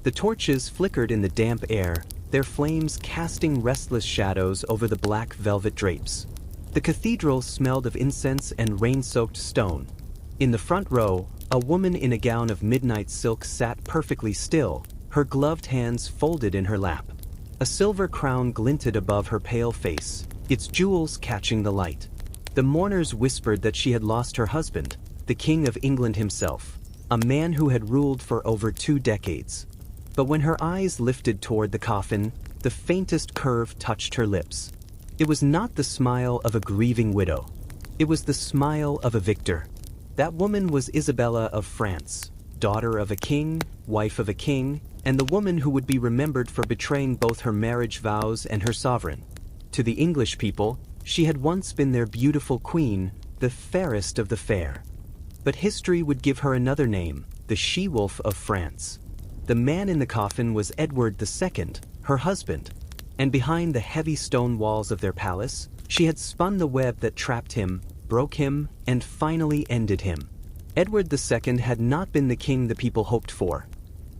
The torches flickered in the damp air, their flames casting restless shadows over the black velvet drapes. The cathedral smelled of incense and rain-soaked stone. In the front row, a woman in a gown of midnight silk sat perfectly still, her gloved hands folded in her lap. A silver crown glinted above her pale face, its jewels catching the light. The mourners whispered that she had lost her husband, the King of England himself, a man who had ruled for over 2 decades. But when her eyes lifted toward the coffin, the faintest curve touched her lips. It was not the smile of a grieving widow. It was the smile of a victor. That woman was Isabella of France, daughter of a king, wife of a king, and the woman who would be remembered for betraying both her marriage vows and her sovereign. To the English people, she had once been their beautiful queen, the fairest of the fair. But history would give her another name, the she-wolf of France. The man in the coffin was Edward II, her husband, and behind the heavy stone walls of their palace, she had spun the web that trapped him, broke him, and finally ended him. Edward II had not been the king the people hoped for.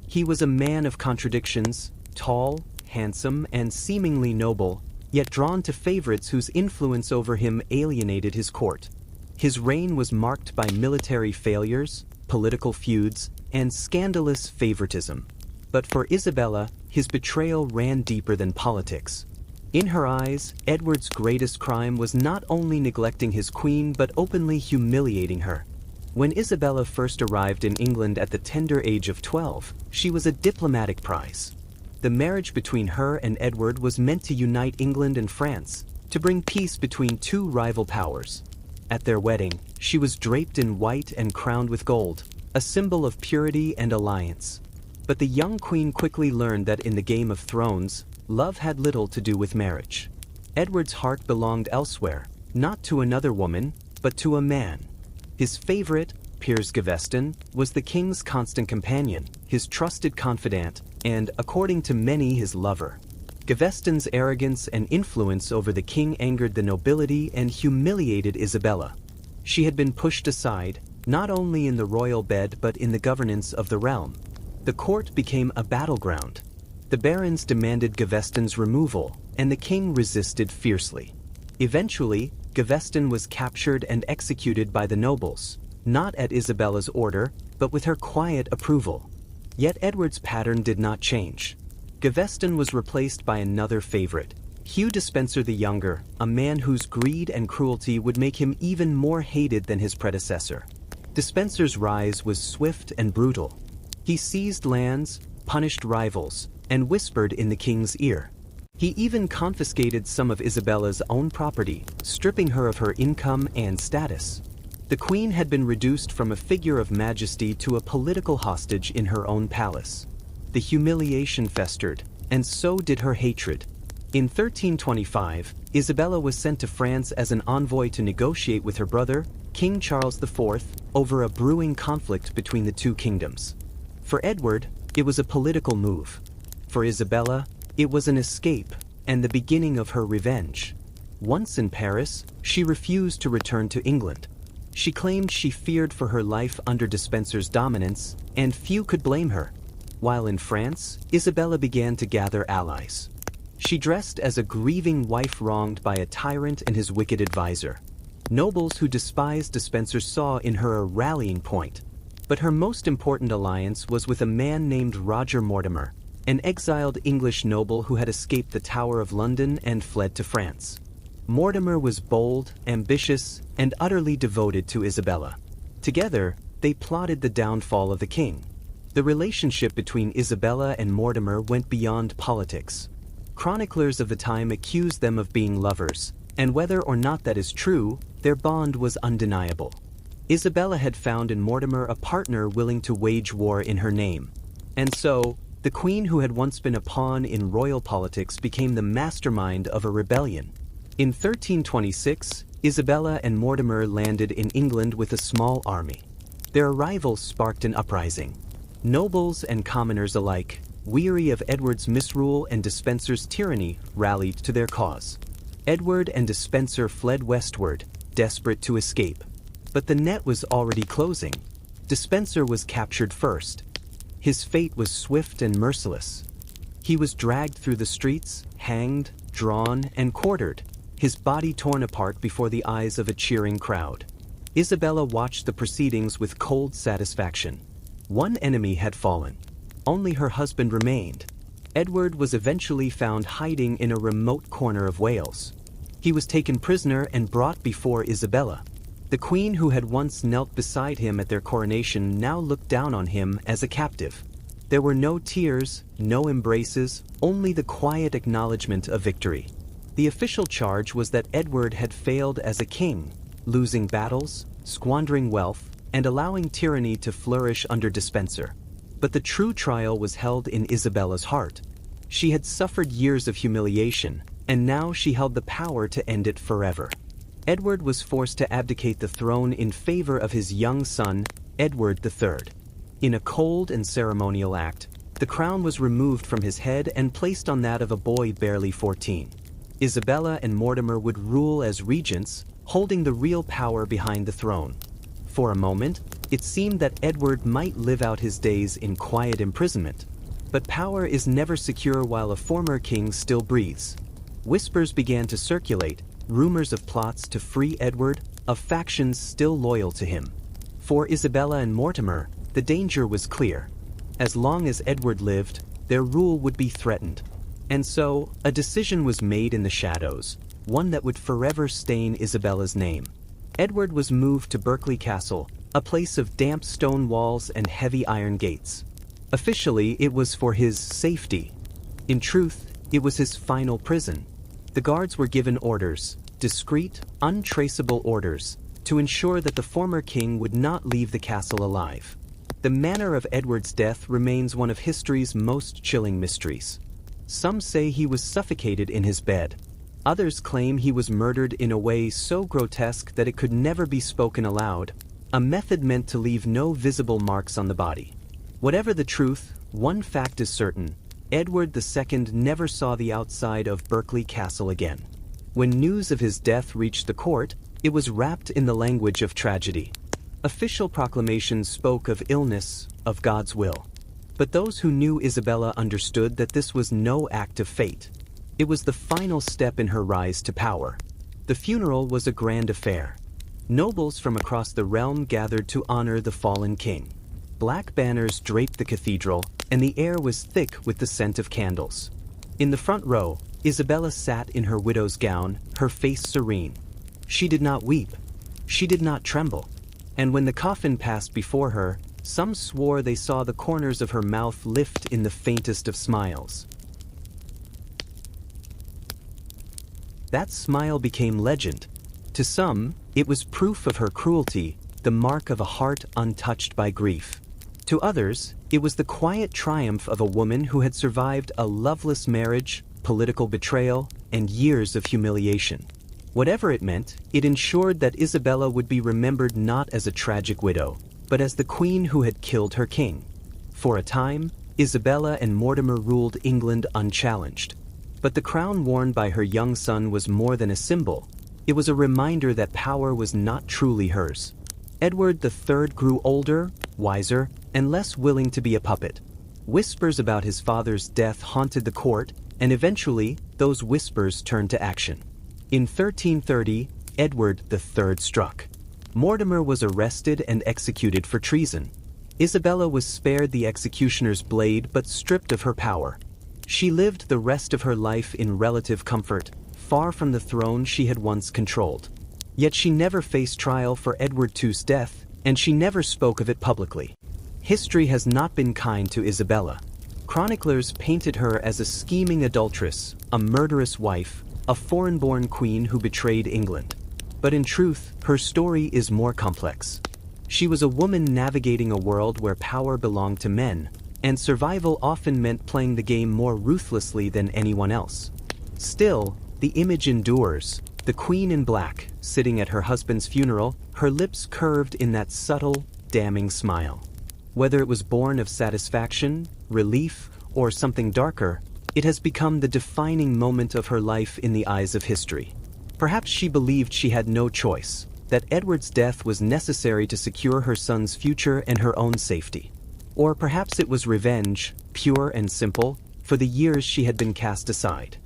He was a man of contradictions, tall, handsome, and seemingly noble, yet drawn to favorites whose influence over him alienated his court. His reign was marked by military failures, political feuds, and scandalous favoritism. But for Isabella, his betrayal ran deeper than politics. In her eyes, Edward's greatest crime was not only neglecting his queen but openly humiliating her. When Isabella first arrived in England at the tender age of 12, she was a diplomatic prize. The marriage between her and Edward was meant to unite England and France, to bring peace between 2 rival powers. At their wedding, she was draped in white and crowned with gold, a symbol of purity and alliance. But the young queen quickly learned that in the Game of Thrones, love had little to do with marriage. Edward's heart belonged elsewhere, not to another woman, but to a man. His favorite, Piers Gaveston, was the king's constant companion, his trusted confidant, and, according to many, his lover. Gaveston's arrogance and influence over the king angered the nobility and humiliated Isabella. She had been pushed aside, not only in the royal bed but in the governance of the realm. The court became a battleground. The barons demanded Gaveston's removal, and the king resisted fiercely. Eventually, Gaveston was captured and executed by the nobles, not at Isabella's order, but with her quiet approval. Yet Edward's pattern did not change. Gaveston was replaced by another favorite, Hugh Despenser the Younger, a man whose greed and cruelty would make him even more hated than his predecessor. Despenser's rise was swift and brutal. He seized lands, punished rivals, and whispered in the king's ear. He even confiscated some of Isabella's own property, stripping her of her income and status. The queen had been reduced from a figure of majesty to a political hostage in her own palace. The humiliation festered, and so did her hatred. In 1325, Isabella was sent to France as an envoy to negotiate with her brother, King Charles IV, over a brewing conflict between the 2 kingdoms. For Edward, it was a political move. For Isabella, it was an escape and the beginning of her revenge. Once in Paris, she refused to return to England. She claimed she feared for her life under Despenser's dominance, and few could blame her. While in France, Isabella began to gather allies. She dressed as a grieving wife wronged by a tyrant and his wicked advisor. Nobles who despised Despenser saw in her a rallying point. But her most important alliance was with a man named Roger Mortimer, an exiled English noble who had escaped the Tower of London and fled to France. Mortimer was bold, ambitious, and utterly devoted to Isabella. Together, they plotted the downfall of the king. The relationship between Isabella and Mortimer went beyond politics. Chroniclers of the time accused them of being lovers, and whether or not that is true, their bond was undeniable. Isabella had found in Mortimer a partner willing to wage war in her name. And so, the queen who had once been a pawn in royal politics became the mastermind of a rebellion. In 1326, Isabella and Mortimer landed in England with a small army. Their arrival sparked an uprising. Nobles and commoners alike, weary of Edward's misrule and Despenser's tyranny, rallied to their cause. Edward and Despenser fled westward, desperate to escape. But the net was already closing. Despenser was captured first. His fate was swift and merciless. He was dragged through the streets, hanged, drawn, and quartered, his body torn apart before the eyes of a cheering crowd. Isabella watched the proceedings with cold satisfaction. One enemy had fallen. Only her husband remained. Edward was eventually found hiding in a remote corner of Wales. He was taken prisoner and brought before Isabella. The queen who had once knelt beside him at their coronation now looked down on him as a captive. There were no tears, no embraces, only the quiet acknowledgement of victory. The official charge was that Edward had failed as a king, losing battles, squandering wealth, and allowing tyranny to flourish under Despenser. But the true trial was held in Isabella's heart. She had suffered years of humiliation, and now she held the power to end it forever. Edward was forced to abdicate the throne in favor of his young son, Edward III. In a cold and ceremonial act, the crown was removed from his head and placed on that of a boy barely 14. Isabella and Mortimer would rule as regents, holding the real power behind the throne. For a moment, it seemed that Edward might live out his days in quiet imprisonment. But power is never secure while a former king still breathes. Whispers began to circulate, rumors of plots to free Edward, of factions still loyal to him. For Isabella and Mortimer, the danger was clear. As long as Edward lived, their rule would be threatened. And so, a decision was made in the shadows, one that would forever stain Isabella's name. Edward was moved to Berkeley Castle, a place of damp stone walls and heavy iron gates. Officially, it was for his safety. In truth, it was his final prison. The guards were given orders, discreet, untraceable orders, to ensure that the former king would not leave the castle alive. The manner of Edward's death remains one of history's most chilling mysteries. Some say he was suffocated in his bed. Others claim he was murdered in a way so grotesque that it could never be spoken aloud, a method meant to leave no visible marks on the body. Whatever the truth, one fact is certain: Edward II never saw the outside of Berkeley Castle again. When news of his death reached the court, it was wrapped in the language of tragedy. Official proclamations spoke of illness, of God's will. But those who knew Isabella understood that this was no act of fate. It was the final step in her rise to power. The funeral was a grand affair. Nobles from across the realm gathered to honor the fallen king. Black banners draped the cathedral, and the air was thick with the scent of candles. In the front row, Isabella sat in her widow's gown, her face serene. She did not weep. She did not tremble. And when the coffin passed before her, some swore they saw the corners of her mouth lift in the faintest of smiles. That smile became legend. To some, it was proof of her cruelty, the mark of a heart untouched by grief. To others, it was the quiet triumph of a woman who had survived a loveless marriage, political betrayal, and years of humiliation. Whatever it meant, it ensured that Isabella would be remembered not as a tragic widow, but as the queen who had killed her king. For a time, Isabella and Mortimer ruled England unchallenged. But the crown worn by her young son was more than a symbol. It was a reminder that power was not truly hers. Edward III grew older, wiser, and less willing to be a puppet. Whispers about his father's death haunted the court, and eventually, those whispers turned to action. In 1330, Edward III struck. Mortimer was arrested and executed for treason. Isabella was spared the executioner's blade but stripped of her power. She lived the rest of her life in relative comfort, far from the throne she had once controlled. Yet she never faced trial for Edward II's death, and she never spoke of it publicly. History has not been kind to Isabella. Chroniclers painted her as a scheming adulteress, a murderous wife, a foreign-born queen who betrayed England. But in truth, her story is more complex. She was a woman navigating a world where power belonged to men, and survival often meant playing the game more ruthlessly than anyone else. Still, the image endures. The queen in black, sitting at her husband's funeral, her lips curved in that subtle, damning smile. Whether it was born of satisfaction, relief, or something darker, it has become the defining moment of her life in the eyes of history. Perhaps she believed she had no choice, that Edward's death was necessary to secure her son's future and her own safety. Or perhaps it was revenge, pure and simple, for the years she had been cast aside.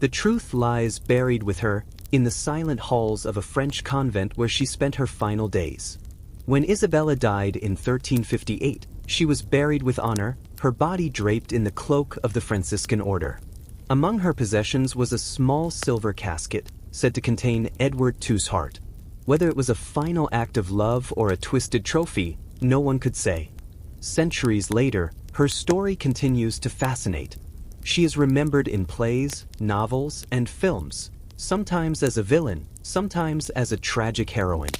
The truth lies buried with her in the silent halls of a French convent where she spent her final days. When Isabella died in 1358, she was buried with honor, her body draped in the cloak of the Franciscan order. Among her possessions was a small silver casket, said to contain Edward II's heart. Whether it was a final act of love or a twisted trophy, no one could say. Centuries later, her story continues to fascinate. She is remembered in plays, novels, and films, sometimes as a villain, sometimes as a tragic heroine.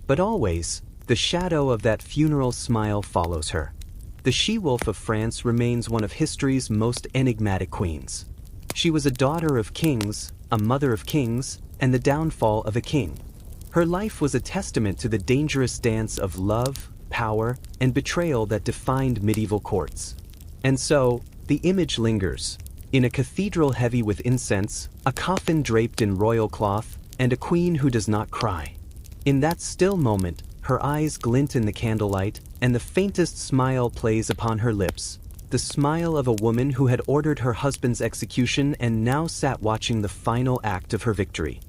But always, the shadow of that funeral smile follows her. The she-wolf of France remains one of history's most enigmatic queens. She was a daughter of kings, a mother of kings, and the downfall of a king. Her life was a testament to the dangerous dance of love, power, and betrayal that defined medieval courts. And so, the image lingers. In a cathedral heavy with incense, a coffin draped in royal cloth, and a queen who does not cry. In that still moment, her eyes glint in the candlelight, and the faintest smile plays upon her lips, the smile of a woman who had ordered her husband's execution and now sat watching the final act of her victory.